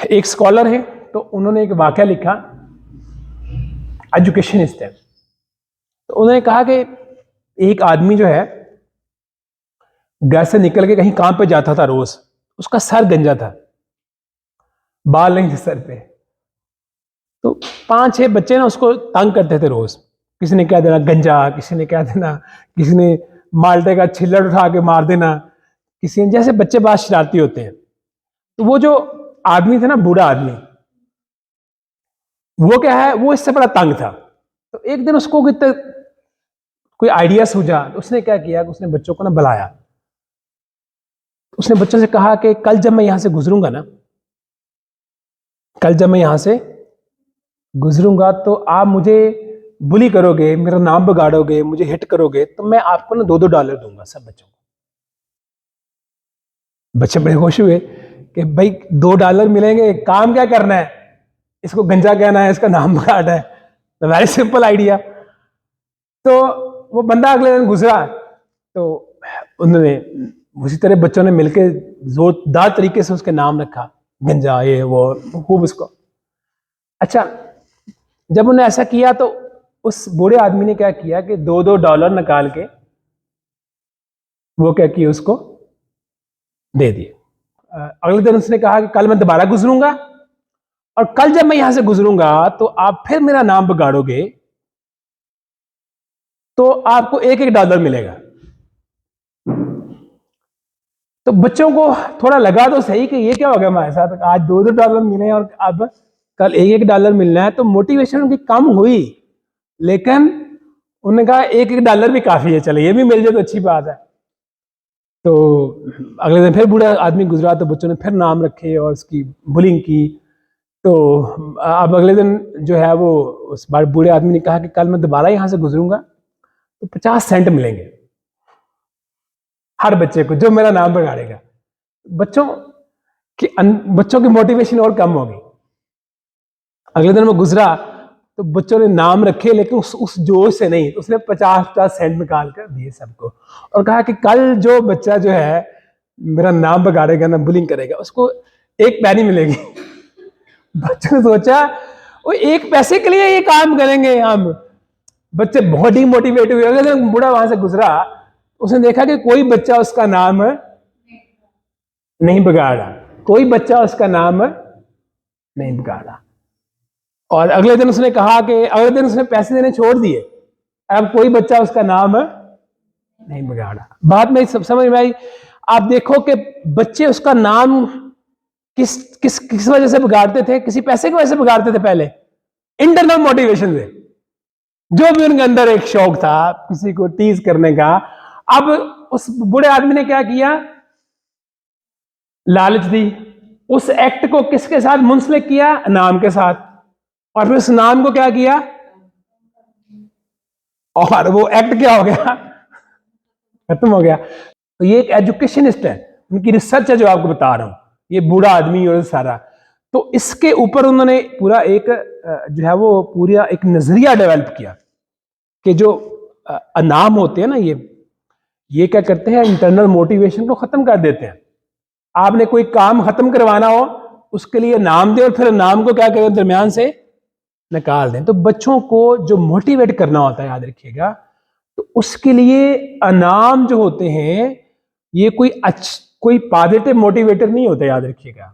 एक स्कॉलर है, तो उन्होंने एक वाकया लिखा, एजुकेशनिस्ट है। तो उन्होंने कहा कि एक आदमी जो है घर से निकल के कहीं काम पे जाता था रोज, उसका सर गंजा था, बाल नहीं थे सर पे। तो 5-6 बच्चे ना उसको तंग करते थे रोज, किसी ने कह देना गंजा, किसी ने कह देना, किसी ने माल्टे का छिल्लड़ उठा के मार देना, किसी ने, जैसे बच्चे बात शरारती होते हैं। तो वो जो आदमी था ना, बूढ़ा आदमी, वो क्या है, वो इससे बड़ा तंग था। तो एक दिन उसको कोई आइडिया सूझा, तो उसने क्या किया कि उसने बच्चों को ना बुलाया। उसने बच्चों से कहा कि कल जब मैं यहां से गुजरूंगा ना, कल जब मैं यहां से गुजरूंगा तो आप मुझे बुली करोगे, मेरा नाम बिगाड़ोगे, मुझे हिट करोगे, तो मैं आपको ना $2 दूंगा सब बच्चों को। बच्चे बड़े खुश हुए कि भाई $2 मिलेंगे, काम क्या करना है, इसको गंजा कहना है, इसका नाम बिगाड़ना है, तो वेरी सिंपल आइडिया। तो वो बंदा अगले दिन गुजरा, तो उन्होंने उसी तरह बच्चों ने मिलकर जोरदार तरीके से उसके नाम रखा, गंजा, ये वो, खूब उसको। अच्छा, जब उन्होंने ऐसा किया तो उस बूढ़े आदमी ने क्या किया कि $2 निकाल के वो क्या किया, उसको दे दिए। अगले दिन उसने कहा कि कल मैं दोबारा गुजरूंगा, और कल जब मैं यहां से गुजरूंगा तो आप फिर मेरा नाम बिगाड़ोगे, तो आपको $1 मिलेगा। तो बच्चों को थोड़ा लगा तो सही कि ये क्या हो गया हमारे साथ, आज $2 मिले और अब कल $1 मिलना है। तो मोटिवेशन उनकी कम हुई, लेकिन उन्होंने कहा $1 भी काफी है, चले ये भी मिल जाए तो अच्छी बात है। तो अगले दिन फिर बूढ़ा आदमी गुजरा, तो बच्चों ने फिर नाम रखे और उसकी बुलिंग की। तो अब अगले दिन जो है वो उस बार बूढ़े आदमी ने कहा कि कल मैं दोबारा यहां से गुजरूंगा तो 50 सेंट मिलेंगे हर बच्चे को जो मेरा नाम बिगाड़ेगा। बच्चों की मोटिवेशन और कम होगी। अगले दिन वो गुजरा तो बच्चों ने नाम रखे, लेकिन उस जोश से नहीं, तो उसने 50 सेंट निकाल कर दिए सबको और कहा कि कल जो बच्चा जो है मेरा नाम बिगाड़ेगा ना, बुलिंग करेगा, उसको 1 पैनी मिलेगी। बच्चों ने सोचा वो 1 पैसे के लिए ये काम करेंगे हम। बच्चे बहुत डिमोटिवेट हुए। अगले दिन बूढ़ा वहां से गुजरा, उसने देखा कि कोई बच्चा उसका नाम नहीं बिगाड़ा, कोई बच्चा उसका नाम नहीं बिगाड़ा। और अगले दिन उसने कहा कि अगले दिन उसने पैसे देने छोड़ दिए, अब कोई बच्चा उसका नाम नहीं बिगाड़ा। बाद में सब समझ में आई। आप देखो कि बच्चे उसका नाम किस किस किस वजह से बिगाड़ते थे, किसी पैसे की वजह से बिगाड़ते थे पहले, इंटरनल मोटिवेशन से, जो भी उनके अंदर एक शौक था किसी को टीज करने का। अब उस बूढ़े आदमी ने क्या किया, लालच दी, उस एक्ट को किसके साथ मुंसलिक किया, नाम के साथ, और फिर उस नाम को क्या किया, और वो एक्ट क्या हो गया, खत्म हो गया। तो ये एक एजुकेशनिस्ट है, उनकी रिसर्च है जो आपको बता रहा हूं, ये बूढ़ा आदमी और सारा। तो इसके ऊपर उन्होंने पूरा एक जो है वो पूरा एक नजरिया डेवलप किया कि जो नाम होते हैं ना, ये क्या करते हैं, इंटरनल मोटिवेशन को खत्म कर देते हैं। आपने कोई काम खत्म करवाना हो, उसके लिए नाम दे और फिर नाम को क्या करें, दरमियान से निकाल दें। तो बच्चों को जो मोटिवेट करना होता है, याद रखिएगा, तो उसके लिए अनाम जो होते हैं, ये कोई पॉजिटिव मोटिवेटर नहीं होते, याद रखिएगा।